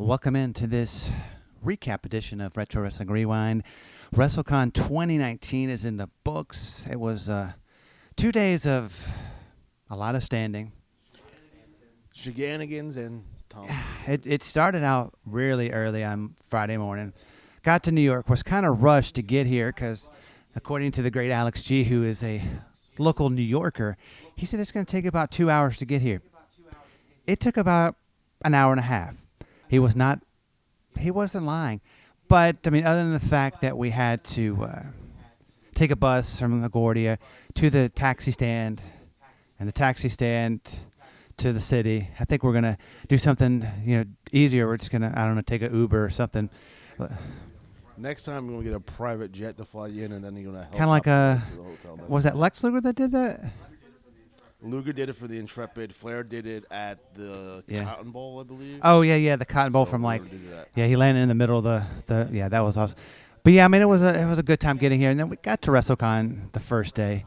Welcome into this recap edition of Retro Wrestling Rewind. WrestleCon 2019 is in the books. It was 2 days of a lot of standing. Shenanigans and Tom. It started out really early on Friday morning. Got to New York, was kind of rushed to get here because, according to the great Alex G., who is a local New Yorker, he said it's going to take about 2 hours to get here. It took about an hour and a half. He wasn't lying. But, I mean, other than the fact that we had to take a bus from LaGuardia to the taxi stand, and the taxi stand to the city, I think we're going to do something, easier. We're just going to, I don't know, take an Uber or something. Next time we're going to get a private jet to fly you in, and then you're going to help. Kind of like to the hotel. Was that Lex Luger that did that? Luger did it for the Intrepid. Flair did it at the Cotton Bowl, I believe. Oh, yeah, the Cotton Bowl from he landed in the middle of the that was awesome. But yeah, I mean, it was a good time getting here. And then we got to WrestleCon the first day.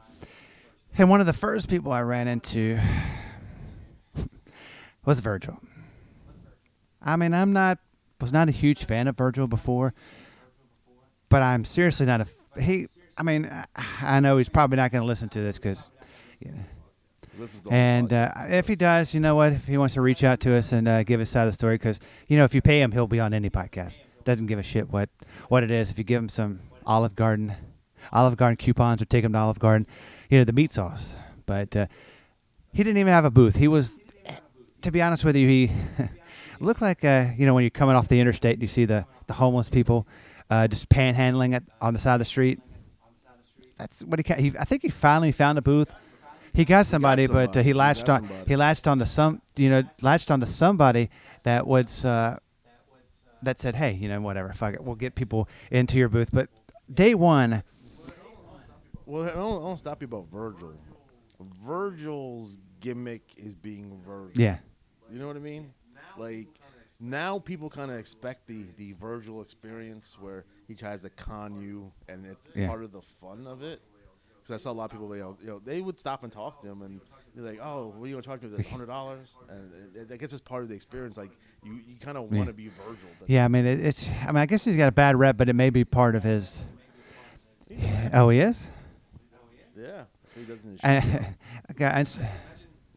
And one of the first people I ran into was Virgil. I mean, was not a huge fan of Virgil before, but I'm seriously not I know he's probably not going to listen to this because, if he does, you know what? If he wants to reach out to us and give his side of the story, because, if you pay him, he'll be on any podcast. Doesn't give a shit what it is. If you give him some Olive Garden coupons or take him to Olive Garden, the meat sauce. But he didn't even have a booth. He was, to be honest with you, he looked like, when you're coming off the interstate and you see the homeless people just panhandling on the side of the street. That's what I think he finally found a booth. He got somebody, but he latched onto somebody that was that said, "Hey, whatever, fuck it, we'll get people into your booth." But day one. Well, I don't stop you about Virgil. Virgil's gimmick is being Virgil. Yeah. You know what I mean? Like, now people kind of expect the Virgil experience where he tries to con you, and it's part of the fun of it. Because I saw a lot of people, they would stop and talk to him, and they're like, "Oh, what are you going to charge me? That's $100." And I guess it's part of the experience. Like, you kind of want to be Virgil. Yeah, I mean, I guess he's got a bad rep, but it may be part of his. Oh, he is? Yeah, he doesn't.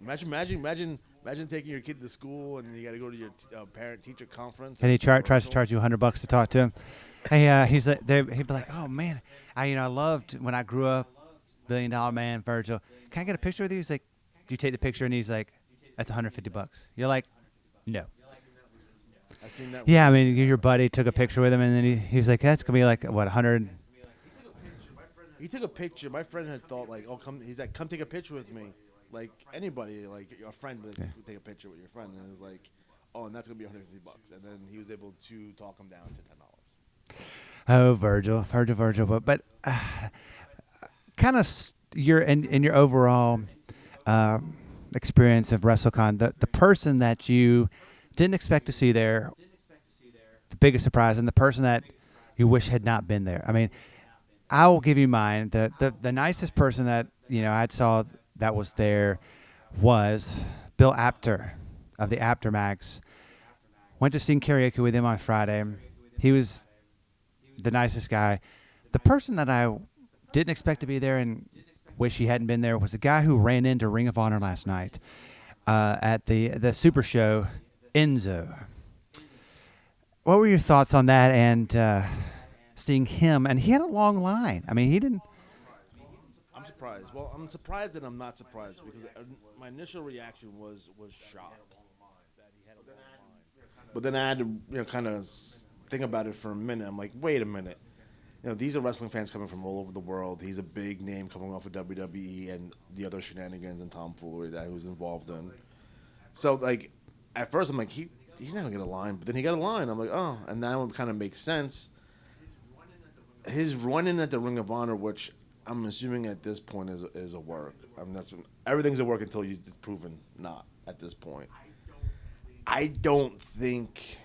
Imagine taking your kid to school, and you got to go to your parent-teacher conference. And he tries to charge you $100 to talk to him. Hey, he'd be like, "Oh man, I loved when I grew up, $1 billion man, Virgil. Can I get a picture with you?" He's like, "Do you take the picture?" And he's like, "That's $150." You're like, "No." I've seen that. Yeah, I mean, your buddy took a picture with him, and then he was like, "That's gonna be like what, 100?" He took a picture. My friend had thought like, "Oh, come." He's like, "Come take a picture with me." Like anybody, like your friend would take a picture with your friend, and it was like, "Oh, and that's gonna be $150." And then he was able to talk him down to $10. Oh, Virgil, but kind of in your overall experience of WrestleCon, the person that you didn't expect to see there, the biggest surprise, and the person that you wish had not been there. I mean, I will give you mine. The nicest person that I saw that was there was Bill Apter of the Apter Mags. Went to sing karaoke with him on Friday. He was the nicest guy. The person that I didn't expect to be there and wish he hadn't been there was the guy who ran into Ring of Honor last night at the Super Show, Enzo. What were your thoughts on that and seeing him? And he had a long line. I mean, he didn't. I'm surprised. Well, I'm surprised that I'm not surprised because my initial reaction was shock. But then I had to kind of think about it for a minute. I'm like, wait a minute. These are wrestling fans coming from all over the world. He's a big name coming off of WWE and the other shenanigans and tomfoolery that he was involved in. So, like, at first I'm like, he's not going to get a line. But then he got a line. I'm like, oh. And now it kind of makes sense. His run-in at the Ring of Honor, which I'm assuming at this point is a work. I mean, everything's a work until it's proven not at this point. I don't think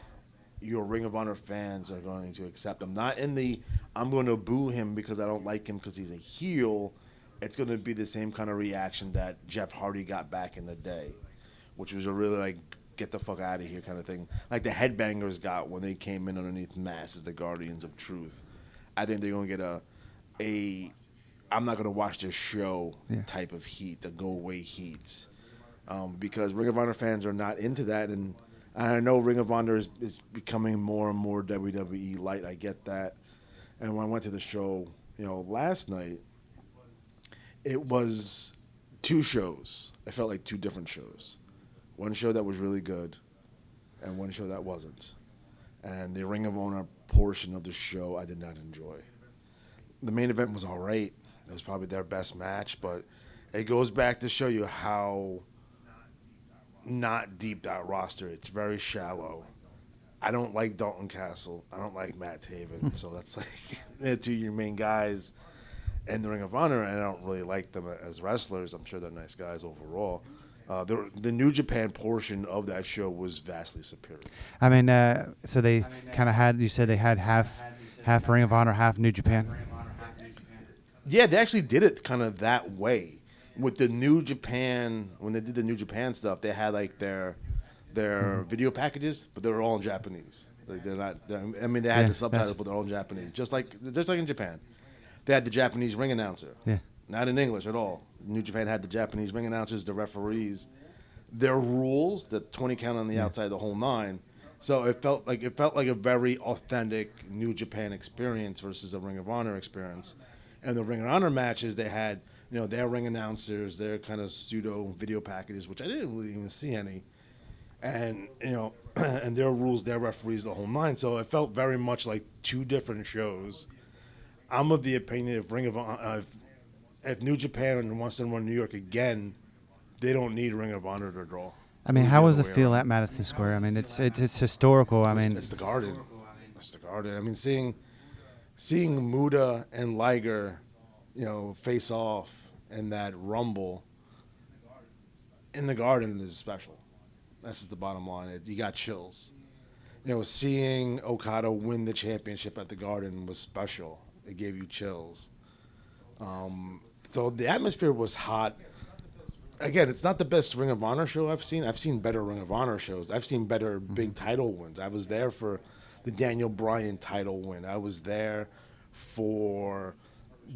your Ring of Honor fans are going to accept him. Not in the, I'm going to boo him because I don't like him because he's a heel. It's going to be the same kind of reaction that Jeff Hardy got back in the day, which was a really get the fuck out of here kind of thing. Like the Headbangers got when they came in underneath Mass as the Guardians of Truth. I think they're going to get a I'm not going to watch this show type of heat, the go away heat. Because Ring of Honor fans are not into that. And I know Ring of Honor is becoming more and more WWE light. I get that. And when I went to the show, last night, it was two shows. I felt like two different shows. One show that was really good, and one show that wasn't. And the Ring of Honor portion of the show I did not enjoy. The main event was all right. It was probably their best match, but it goes back to show you how not deep that roster. It's very shallow. I don't like Dalton Castle. I don't like Matt Taven. So that's like they're two of your main guys in the Ring of Honor, and I don't really like them as wrestlers. I'm sure they're nice guys overall. The New Japan portion of that show was vastly superior. I mean, so they kind of had. You said they had half Ring of Honor, half New Japan. Yeah, they actually did it kind of that way. With the New Japan, when they did the New Japan stuff, they had like their video packages, but they were all in Japanese. Like they had the subtitles, but they're all in Japanese, just like in Japan. They had the Japanese ring announcer, not in English at all. New Japan had the Japanese ring announcers, the referees, their rules, the 20 count on the outside, the whole nine. So it felt like a very authentic New Japan experience versus a Ring of Honor experience. And the Ring of Honor matches, they had their ring announcers, their kind of pseudo video packages, which I didn't really even see any, and and their rules, their referees, the whole nine. So it felt very much like two different shows. I'm of the opinion if Ring of Honor, if New Japan wants to run New York again, they don't need Ring of Honor to draw. I mean, how was it feel at Madison Square? I mean, it's historical. I mean, it's the Garden. It's the Garden. I mean, seeing Muda and Liger, face off in that Rumble in the Garden is special. That's just the bottom line. You got chills. Seeing Okada win the championship at the Garden was special. It gave you chills. So the atmosphere was hot. Again, it's not the best Ring of Honor show I've seen. I've seen better Ring of Honor shows. I've seen better big title wins. I was there for the Daniel Bryan title win. I was there for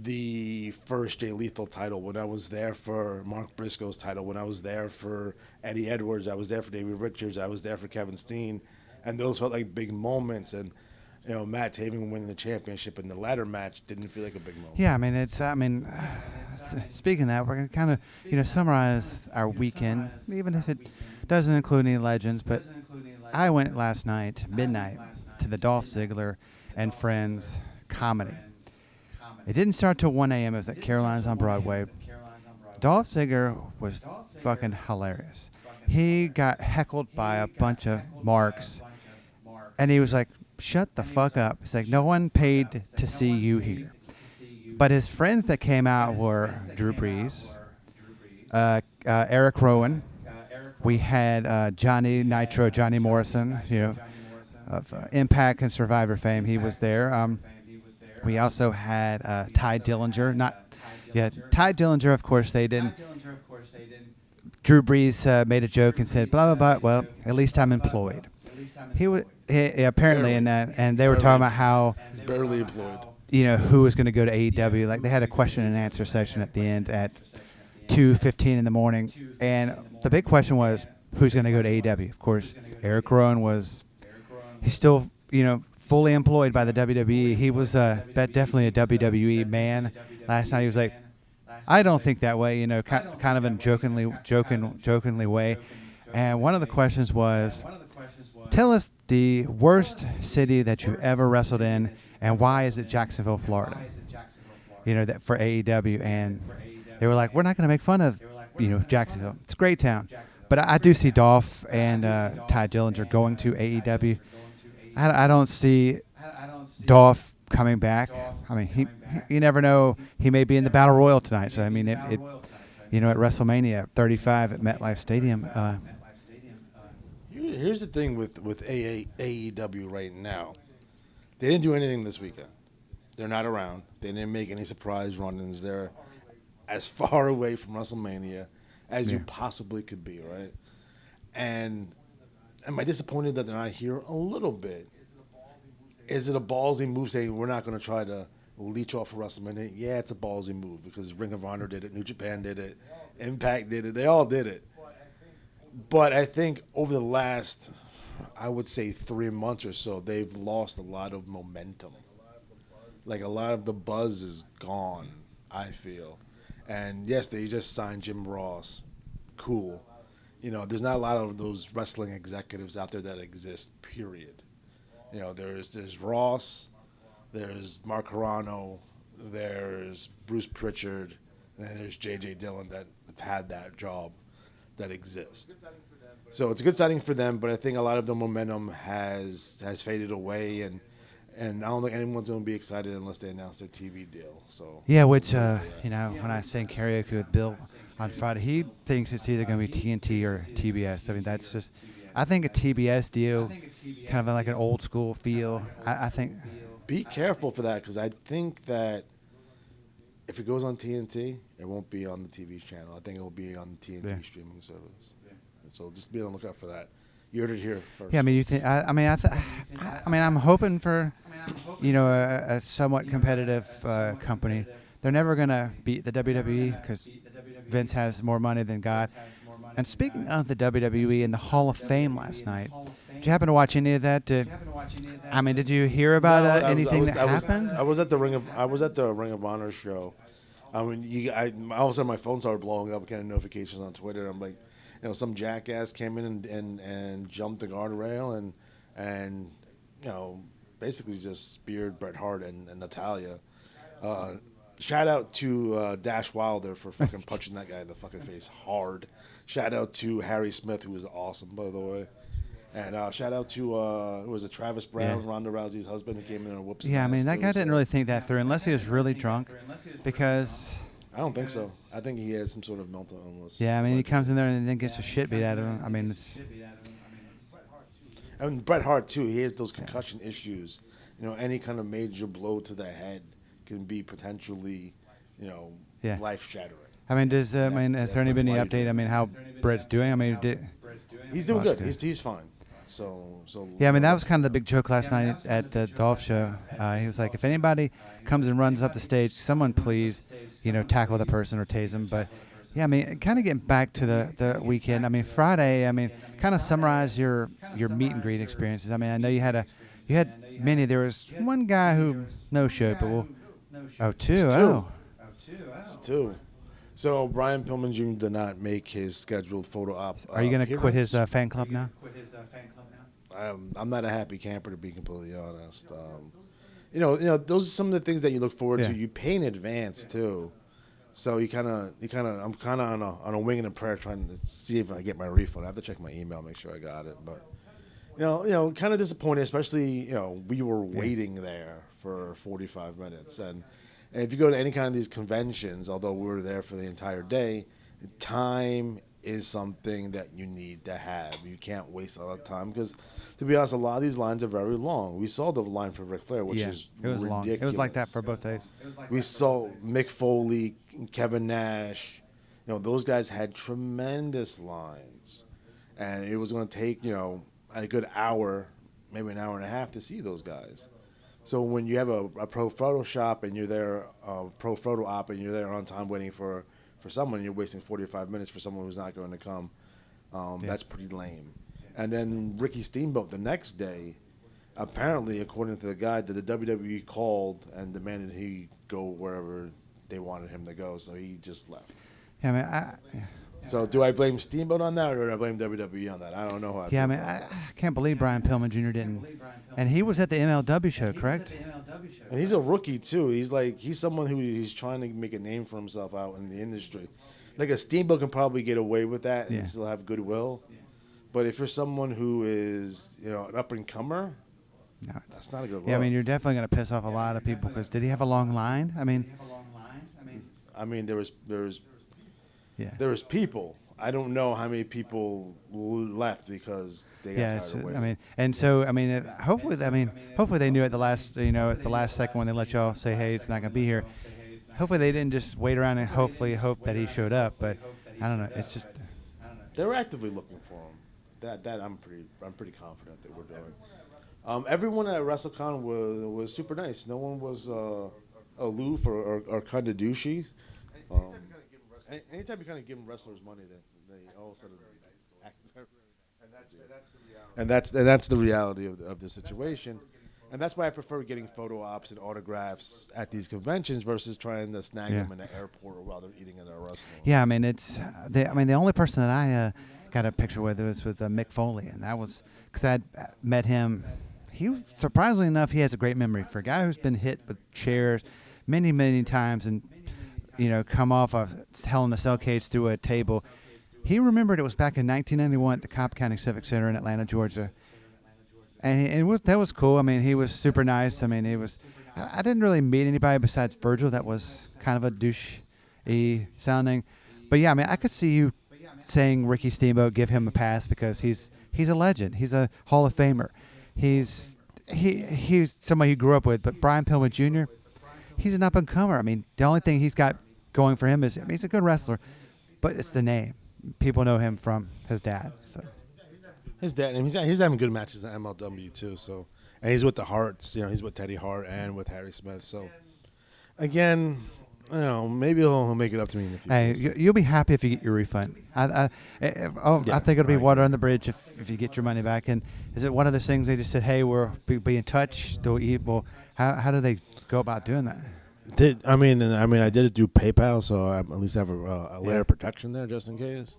the first Jay Lethal title when I was there for Mark Briscoe's title, when I was there for Eddie Edwards, I was there for David Richards, I was there for Kevin Steen, and those felt like big moments. And Matt Taven winning the championship in the ladder match didn't feel like a big moment. Yeah, I mean, speaking of that, we're going to kind of, summarize our weekend, even if it doesn't include any legends. But I went last night, midnight, to the Dolph Ziggler and Friends comedy. It didn't start till 1 a.m. It was at Caroline's on Broadway. Dolph Ziggler was fucking hilarious. He got heckled by a bunch of marks, and he was like, shut the fuck up. It's like, no one paid to see you here. But his friends that came out were Drew Brees, Eric Rowan. We had Johnny Nitro, Johnny Morrison, of Impact and Survivor fame. He was there. We also had Ty Dillinger. Ty Dillinger, of course, they didn't. Drew Brees made a joke and said, blah, blah, blah. Well, at least I'm employed. He was apparently in that, and they were talking about how he's barely employed. Who was going to go to AEW. Like they had a question and answer session at the end at 2:15 in the morning, and the big question was who's going to go to AEW. Of course, Eric Rowan he's still fully employed by the WWE. He was definitely a WWE man. Last night he was like, I don't think that way. Kind of in jokingly way. And one of the questions was, tell us the worst city that you've ever wrestled in, and why is it Jacksonville, Florida? That for AEW, and they were like, we're not going to make fun of, Jacksonville. It's a great town, but I do see Dolph and Ty Dillinger going to AEW. I don't see Dolph coming back. I mean, you never know. He may be in the Battle Royal tonight. So I mean, at WrestleMania 35 at MetLife Stadium. Here's the thing with AEW right now. They didn't do anything this weekend. They're not around. They didn't make any surprise run-ins. They're as far away from WrestleMania as you possibly could be, right? And am I disappointed that they're not here? A little bit. Is it a ballsy move saying we're not going to try to leech off of WrestleMania? Yeah, it's a ballsy move because Ring of Honor did it, New Japan did it, Impact did it. They all did it. But I think over the last, I would say 3 months or so, they've lost a lot of momentum. Like a lot of the buzz is gone, I feel. And yes, they just signed Jim Ross. Cool. There's not a lot of those wrestling executives out there that exist, period. There's Ross, there's Mark Carrano, there's Bruce Pritchard, and then there's J.J. Dillon that have had that job that exists. So it's a good signing for them, but I think a lot of the momentum has faded away, and I don't think anyone's going to be excited unless they announce their TV deal. So Yeah, which when I sang karaoke with Bill on Friday, he thinks it's either going to be TNT or TBS. I mean, that's just, I think a TBS deal, kind of like an old school feel. I think. be careful for that because I think that if it goes on TNT, it won't be on the TV channel. I think it will be on the TNT streaming service. So just be on the lookout for that. You heard it here first. Yeah, I mean, you think? I'm hoping for, a somewhat competitive company. They're never gonna beat the WWE because Vince has more money than God. And speaking of the WWE and the Hall of Fame last night, did you happen to watch any of that? Did you hear about anything that happened? I was at the Ring of Honor show. All of a sudden my phone started blowing up, kind of notifications on Twitter. I'm like, some jackass came in and jumped the guardrail and basically just speared Bret Hart and Natalia. Shout out to Dash Wilder for fucking punching that guy in the fucking face hard. Shout out to Harry Smith, who was awesome, by the way. And shout out to was it Travis Brown, Ronda Rousey's husband, who came in and whooped. Yeah, I mean that guy didn't really think that through unless he was really drunk, because. I don't think so. I think he has some sort of mental illness. Yeah, I mean he comes in there and then gets the shit beat out of him. I mean it's. And Bret Hart too. He has those concussion issues. Any kind of major blow to the head can be potentially, life shattering. I mean, has there any been any update? I mean, how Bret's doing? I mean, he's doing good. He's fine. So. Yeah, I mean that was kind of the big joke last night at the Dolph show. He was like, if anybody comes and runs up the stage, someone please, tackle the person or tase them. But yeah, I mean, kind of getting back to the weekend. I mean, Friday. I mean, kind of summarize your meet and greet experiences. I mean, I know you had many. There was one guy who no showed, but two. It's two. So Brian Pillman Jr. did not make his scheduled photo op. Are you going to quit his fan club now? I'm not a happy camper, to be completely honest. Those are some of the things that you look forward to. You pay in advance too, so I'm kind of on a wing and a prayer trying to see if I get my refund. I have to check my email, make sure I got it. But kind of disappointed, especially we were waiting there for 45 minutes, and if you go to any kind of these conventions, although we were there for the entire day, time is something that you need to have. You can't waste a lot of time because, to be honest, a lot of these lines are very long. We saw the line for Ric Flair, which is ridiculous. Long. It was like that for both days. We saw Mick Foley, Kevin Nash. Those guys had tremendous lines, and it was going to take a good hour, maybe an hour and a half to see those guys. So when you have a pro photo shop and you're there, pro photo op, and you're there on time waiting for someone, you're wasting 45 minutes for someone who's not going to come. That's pretty lame. And then Ricky Steamboat the next day, apparently, according to the guy, that the WWE called and demanded he go wherever they wanted him to go, so he just left. Yeah, I mean, So do I blame Steamboat on that, or do I blame WWE on that? I don't know how I feel. I mean, I can't believe Brian Pillman Jr. didn't. And he was at the MLW show, correct? And he's a rookie too. He's someone who he's trying to make a name for himself out in the industry. Like a Steamboat can probably get away with that and still have goodwill. But if you're someone who is an up and comer, that's not a good look. Yeah, I mean, you're definitely going to piss off a lot of people because did he have a long line? I mean, there was people. I don't know how many people left because they got tired of waiting. Hopefully they knew at the last second when they let y'all say, hey, it's not going to be here. Hopefully they didn't just wait around and hope that he showed up. But I don't know. It's just they're actively looking for him. That I'm pretty confident that we're doing. Everyone at WrestleCon was super nice. No one was aloof or kind of douchey. Um, anytime you kind of give them wrestlers money, they all of a sudden act very, and that's the reality of the situation. And that's why I prefer getting photo ops and autographs at these conventions versus trying to snag Yeah. them in the airport or while they're eating at a restaurant. Yeah, I mean the only person that I got a picture with was with Mick Foley, and that was because I had met him. Surprisingly enough, he has a great memory for a guy who's been hit with chairs many times, and come off a Hell in the Cell cage through a table. He remembered it was back in 1991 at the Cobb County Civic Center in Atlanta, Georgia, and that was cool. I mean, he was super nice. I mean, he was. I didn't really meet anybody besides Virgil that was kind of a douche-y sounding, but yeah, I mean, I could see you saying Ricky Steamboat, give him a pass because he's a legend. He's a Hall of Famer. He's somebody you grew up with. But Brian Pillman Jr., he's an up and comer. I mean, the only thing he's got going for him is, I mean, he's a good wrestler, but it's the name. People know him from his dad. So His dad, and he's having good matches at MLW too. So, and he's with the Harts. He's with Teddy Hart and with Harry Smith. So, again, maybe he'll make it up to me in the future. hey, you'll be happy if you get your refund. I think it'll be water on the bridge if you get your money back. And is it one of those things they just said, hey, we'll be in touch? Well, how do they go about doing that? I did it through PayPal, so I at least have a layer of protection there just in case.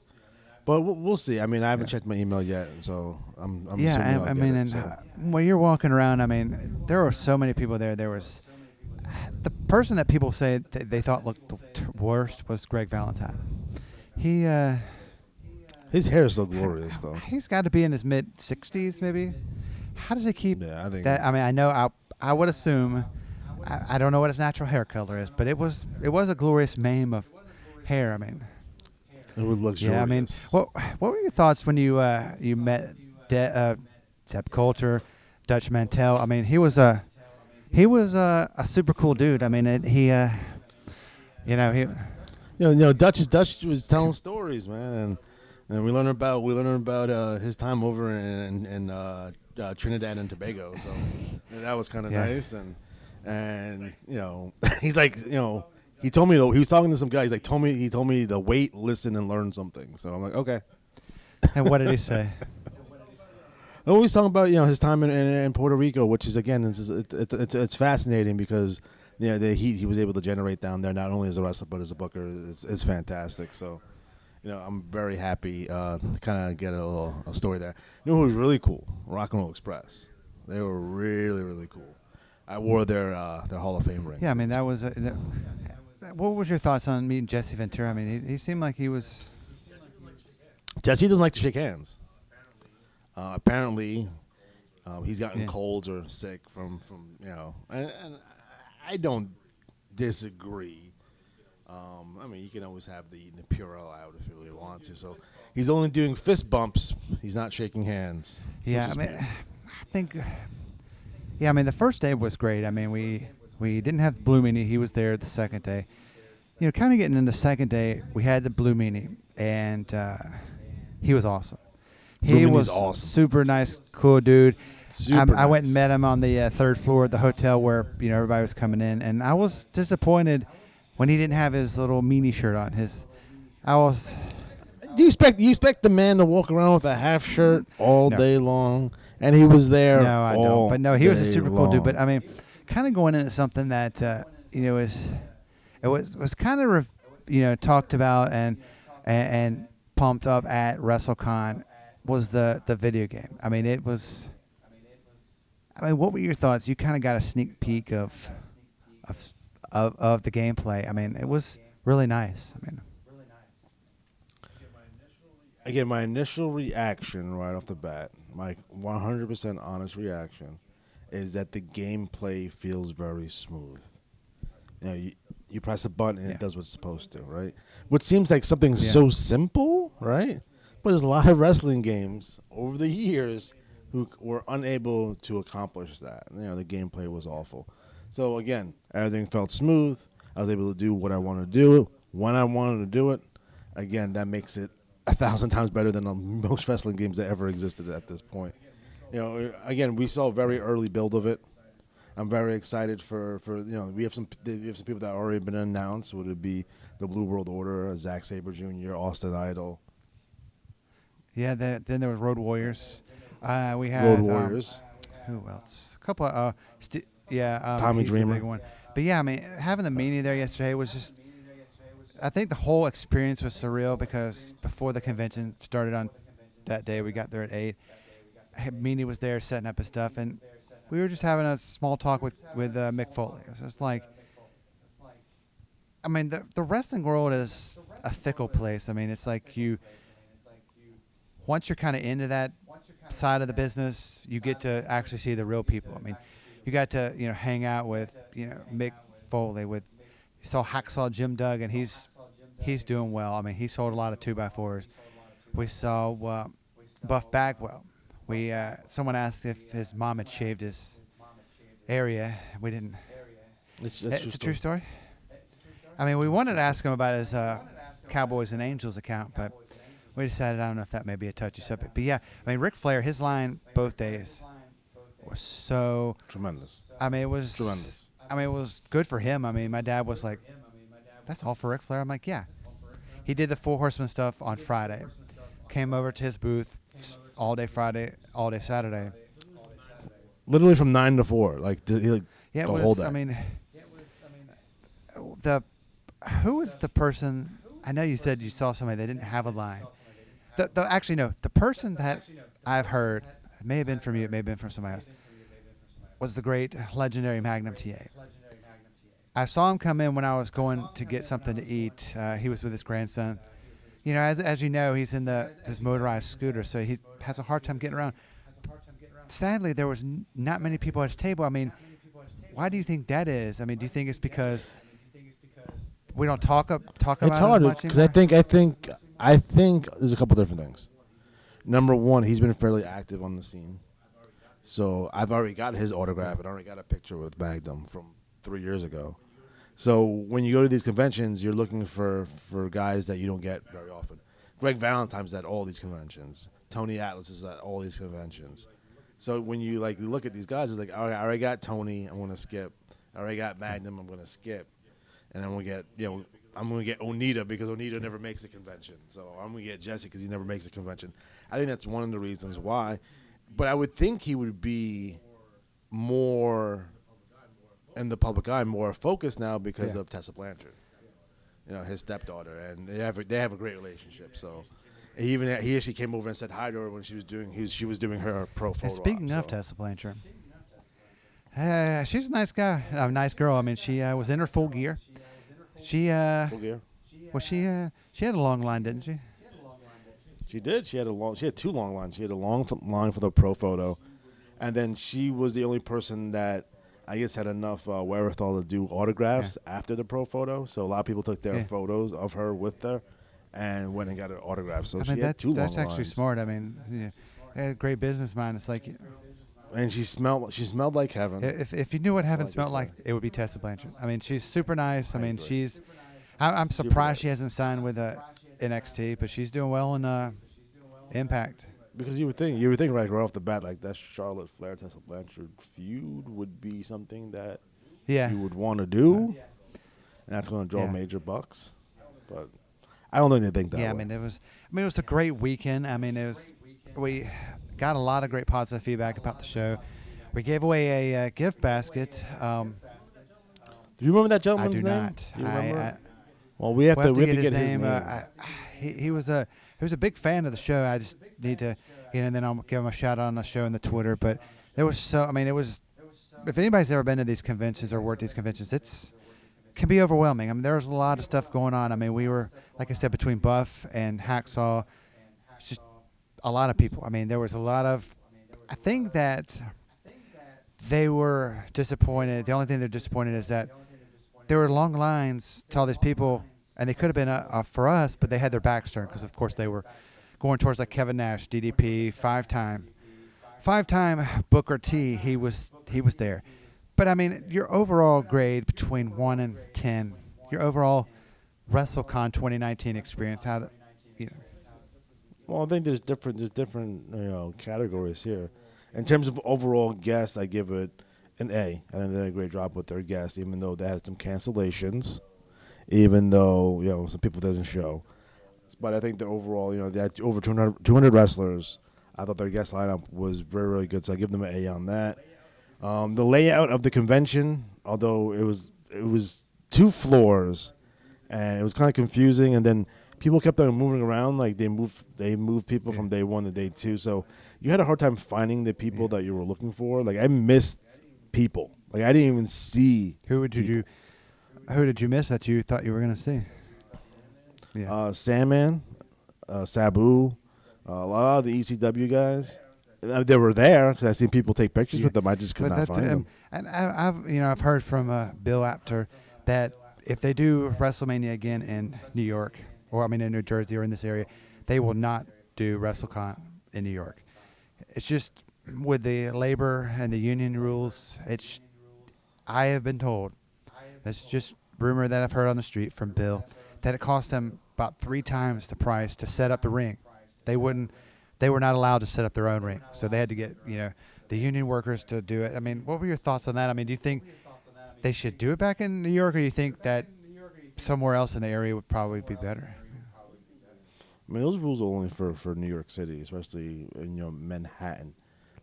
But we'll see. I mean, I haven't checked my email yet, so I'm assuming I'll get it, so. When you're walking around, I mean, there were so many people there. There was the person that people say they thought looked the worst was Greg Valentine. His hair is so glorious, though. He's got to be in his mid-60s, maybe. How does he keep I think that? I mean, I know I would assume. I don't know what his natural hair color is, but it was a glorious mane of hair. I mean, it was luxurious. Yeah, I mean, what were your thoughts when you met Sepp Coulter, Dutch Mantel? I mean, he was a super cool dude. I mean, Dutch was telling stories, man, and we learned about his time over in Trinidad and Tobago. So that was kind of nice, and he's like, he told me he was talking to some guy. He's like, he told me to wait, listen, and learn something. So I'm like, okay. And what did he say? Oh, he's talking about his time in Puerto Rico, which is again it's fascinating because the heat he was able to generate down there, not only as a wrestler but as a booker, is fantastic. So I'm very happy to kind of get a story there. You know who was really cool? Rock and Roll Express. They were really, really cool. I wore their Hall of Fame ring. Yeah, I mean, that was. What was your thoughts on meeting Jesse Ventura? I mean, he seemed like he was. Jesse doesn't like to shake hands. Apparently, he's gotten colds or sick from and I don't disagree. I mean, you can always have the Purell out if you really want to. So he's only doing fist bumps. He's not shaking hands. Yeah, I mean, I think. Yeah, I mean, the first day was great. I mean, we didn't have Blue Meanie. He was there the second day. Kind of getting in the second day, we had the Blue Meanie, and he was awesome. He was awesome. Super nice, cool dude. I went and met him on the third floor at the hotel where everybody was coming in, and I was disappointed when he didn't have his little meanie shirt on. Do you expect the man to walk around with a half shirt all day long? And he was there. No, I don't. But no, he was a super cool dude. But I mean, kind of going into something that was kind of talked about and pumped up at WrestleCon was the video game. I mean, it was. I mean, what were your thoughts? You kind of got a sneak peek of the gameplay. I mean, it was really nice. I mean. Again, my initial reaction right off the bat, my 100% honest reaction, is that the gameplay feels very smooth. You press a button and it does what it's supposed to, right? What seems like something so simple, right? But there's a lot of wrestling games over the years who were unable to accomplish that. The gameplay was awful. So again, everything felt smooth. I was able to do what I wanted to do when I wanted to do it. Again, that makes it 1,000 times better than most wrestling games that ever existed at this point. Again, we saw a very early build of it. I'm very excited for we have some people that have already been announced. Would it be the Blue World Order, Zack Sabre Jr., Austin Idol, Yeah, then there was Road Warriors. We had Road Warriors, who else? A couple of Tommy he's Dreamer. the big one. But yeah, I mean, having the meeting there yesterday was just. I think the whole experience was surreal because before the convention started on that day, we got there at 8. Meanie was there setting up his stuff, and we were just having a small talk with Mick Foley. It was just like, I mean, the wrestling world is a fickle place. I mean, it's like once you're kind of into that side of the business, you get to actually see the real people. I mean, you got to hang out with Mick Foley, you saw Hacksaw Jim Duggan. He's doing well. I mean, he sold a lot of 2x4s. We saw Buff Bagwell. Someone asked if his mom had shaved his area. We didn't. It's a true story. I mean, we wanted to ask him about his Cowboys and Angels account, but we decided I don't know if that may be a touchy subject. But yeah, I mean, Ric Flair, his line both days was so tremendous. I mean, it was Tremendous. I mean, it was good for him. I mean, my dad was like, "That's all for Ric Flair." I'm like, "Yeah." He did the Four Horsemen stuff on Friday. Came over to his booth all day Friday, all day Saturday. Literally from 9 to 4, Yeah, it the whole was. day. I mean, who was the person? I know you said you saw somebody that didn't have a line. Actually, no. The person that I've heard, it may have been from you, it may have been from somebody else, was the great legendary Magnum TA. I saw him come in when I was going to get something to eat. He was with his grandson. As you know, he's in his motorized scooter, so he has a hard time getting around. Sadly, there was not many people at his table. I mean, why do you think that is? I mean, do you think it's because we don't talk about It's it hard as much because anymore? I think there's a couple different things. Number one, he's been fairly active on the scene, so I've already got his autograph and already got a picture with Magnum from 3 years ago. So when you go to these conventions, you're looking for guys that you don't get very often. Greg Valentine's at all these conventions. Tony Atlas is at all these conventions. So when you look at these guys, it's like, all right, I already got Tony, I'm gonna skip. I already got Magnum, I'm gonna skip. And then we get I'm gonna get Onita because Onita never makes a convention. So I'm gonna get Jesse because he never makes a convention. I think that's one of the reasons why. But I would think he would be more in the public eye, more focused now because of Tessa Blanchard, his stepdaughter, and they have a great relationship. So he actually came over and said hi to her when she was doing her pro photo. And speaking of Tessa Blanchard, she's a nice guy, a nice girl. I mean, she was in her full gear. She full gear. well, she had a long line, didn't she? She did. She had 2 long lines. She had a long line for the pro photo, and then she was the only person that I guess had enough wherewithal to do autographs after the pro photo. So a lot of people took their photos of her with her and went and got her autograph. So I she mean, had 2 long lines. that's actually smart. I mean, a great business mind. It's like, And she smelled like heaven. if you knew what heaven all I can smelled say. like, it would be Tessa Blanchard. I mean, she's super nice. I mean, I'm surprised she hasn't signed with NXT, but she's doing well in Impact. Because you would think right off the bat, like that Charlotte Flair Tessa Blanchard feud would be something that you would want to do, and that's going to draw major bucks. But I don't think they think that. Yeah, way. it was a great weekend. I mean, we got a lot of great positive feedback about the show. We gave away a gift basket. Do you remember that gentleman's I do name? not. Do you remember? Well, we have to get his name. He was a big fan of the show. I just need to, and then I'll give him a shout out on the show and the Twitter. But it was. If anybody's ever been to these conventions or worked these conventions, it can be overwhelming. I mean, there was a lot of stuff going on. I mean, we were, like I said, between Buff and Hacksaw, just a lot of people. I mean, there was a lot of. I think that they were disappointed. The only thing they're disappointed is that there were long lines to all these people, and they could have been for us, but they had their backs turned because, of course, they were going towards like Kevin Nash, DDP, five-time Booker T. He was there, but I mean, your overall grade between 1 and 10, your overall WrestleCon 2019 experience, Well, I think there's different categories here. In terms of overall guest, I give it an A. I think they did a great job with their guest, even though they had some cancellations, even though some people didn't show. But I think the overall, they had over 200 wrestlers. I thought their guest lineup was very, really good, so I give them an A on that. The layout of the convention, although it was 2 floors, and it was kind of confusing, and then people kept on moving around, like they moved people from day 1 to day 2, so you had a hard time finding the people that you were looking for. Like I missed people, like I didn't even see Who did you miss that you thought you were going to see? Yeah. Sandman, Sabu, a lot of the ECW guys. They were there because I seen people take pictures with them. I just could not find them. And I've heard from Bill Apter that if they do WrestleMania again in New York, or I mean in New Jersey or in this area, they will not do WrestleCon in New York. It's just with the labor and the union rules. I have been told, that's just rumor that I've heard on the street from Bill, that it cost them about 3 times the price to set up the ring. They were not allowed to set up their own ring, so they had to get the union workers to do it. I mean, what were your thoughts on that? I mean, do you think they should do it back in New York, or do you think that somewhere else in the area would probably be better? I mean, those rules are only for New York City, especially in Manhattan.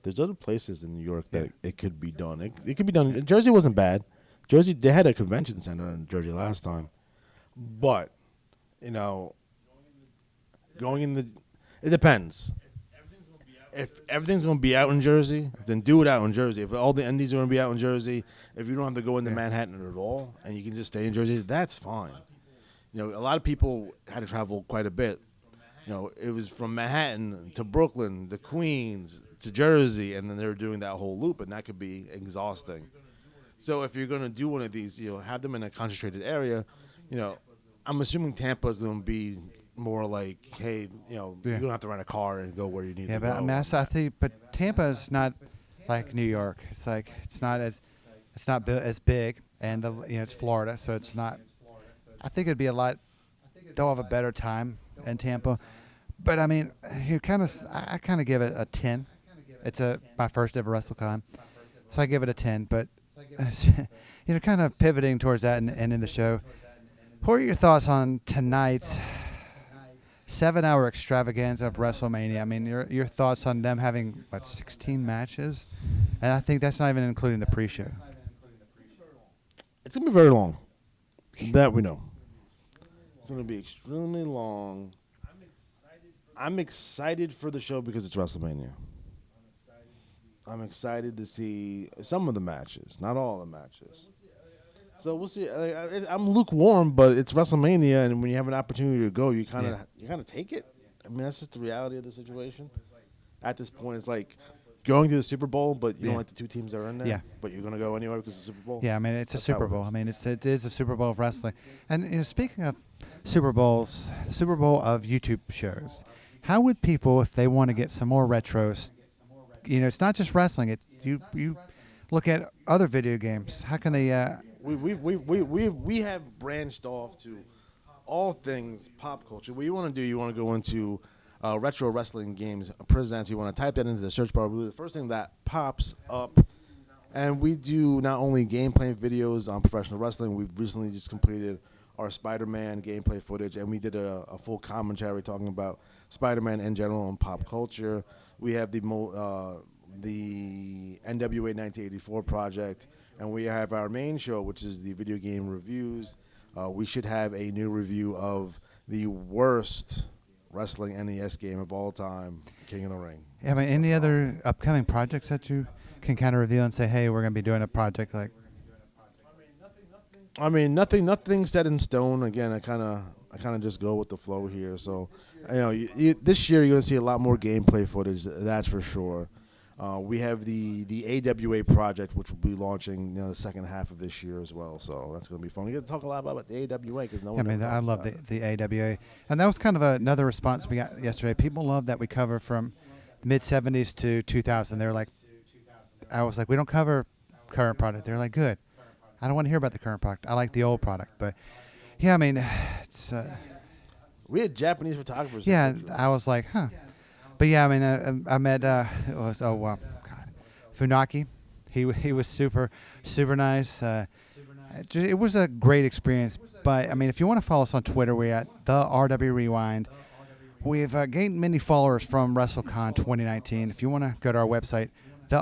There's other places in New York that it could be done. It could be done. Jersey wasn't bad. Jersey, they had a convention center in Jersey last time, but going in the, it depends. If everything's going to be out in Jersey, then do it out in Jersey. If all the indies are going to be out in Jersey, if you don't have to go into Manhattan at all and you can just stay in Jersey, that's fine. A lot of people had to travel quite a bit. It was from Manhattan to Brooklyn to Queens to Jersey, and then they were doing that whole loop, and that could be exhausting. So if you're going to do one of these, have them in a concentrated area. I'm assuming Tampa is going to be more like, hey, you don't have to rent a car and go where you need to go. Yeah, but I think, but Tampa is not like New York. It's like it's not as big, and it's Florida, so it's not. I think it'd be a lot. They'll have a better time in Tampa, but I mean, I kind of give it a 10. It's my first ever WrestleCon, so I give it a 10. But kind of pivoting towards that and in the show. What are your thoughts on tonight's 7-hour extravaganza of WrestleMania? I mean, your thoughts on them having 16 matches, and I think that's not even including the pre-show. It's gonna be very long. That we know. It's gonna be extremely long. I'm excited for the show because it's WrestleMania. I'm excited to see some of the matches, not all the matches. So we'll see. I'm lukewarm, but it's WrestleMania, and when you have an opportunity to go, you kind of take it. I mean, that's just the reality of the situation. At this point, it's like going to the Super Bowl, but you don't like the 2 teams that are in there. Yeah. But you're gonna go anyway because it's the Super Bowl. Yeah, I mean, it's That's a Super Bowl. I mean, it is a Super Bowl of wrestling. And speaking of Super Bowls, the Super Bowl of YouTube shows, how would people, if they want to get some more retros, it's not just wrestling. It's you look at other video games. How can they? We have branched off to all things pop culture. What you want to do, you want to go into retro wrestling games presents. You want to type that into the search bar. The first thing that pops up, and we do not only gameplay videos on professional wrestling. We've recently just completed our Spider-Man gameplay footage, and we did a full commentary talking about Spider-Man in general and pop culture. We have the NWA 1984 project, and we have our main show, which is the video game reviews. We should have a new review of the worst wrestling NES game of all time, King of the Ring. Yeah, I mean, any other upcoming projects that you can kind of reveal and say, hey, we're going to be doing a project like? I mean, nothing set in stone. Again, I kind of just go with the flow here. So, this year you're going to see a lot more gameplay footage. That's for sure. We have the AWA project, which will be launching the second half of this year as well. So that's going to be fun. We get to talk a lot about the AWA because no one. I mean, I love the AWA, and that was kind of another response we got yesterday. People love that we cover from mid '70s to 2000. They're like, I was like, we don't cover current product. They're like, good. I don't want to hear about the current product. I like the old product, but yeah, I mean, it's We had Japanese photographers. Yeah, Take pictures. I was like, huh. But yeah, I mean, I met it was God, Funaki. He was super nice. It was a great experience. But I mean, if you want to follow us on Twitter, we're at the RW Rewind. We've gained many followers from WrestleCon 2019. If you want to go to our website, the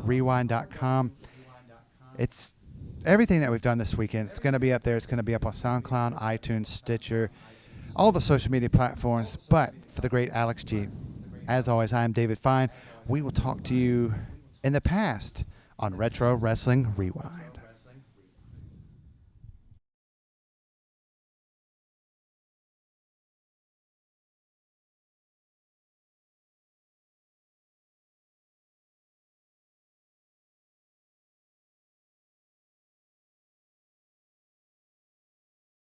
rwrewind.com. It's everything that we've done this weekend. It's going to be up there. It's going to be up on SoundCloud, iTunes, Stitcher, all the social media platforms. But for the great Alex G, as always, I am David Fine. We will talk to you in the past on Retro Wrestling Rewind.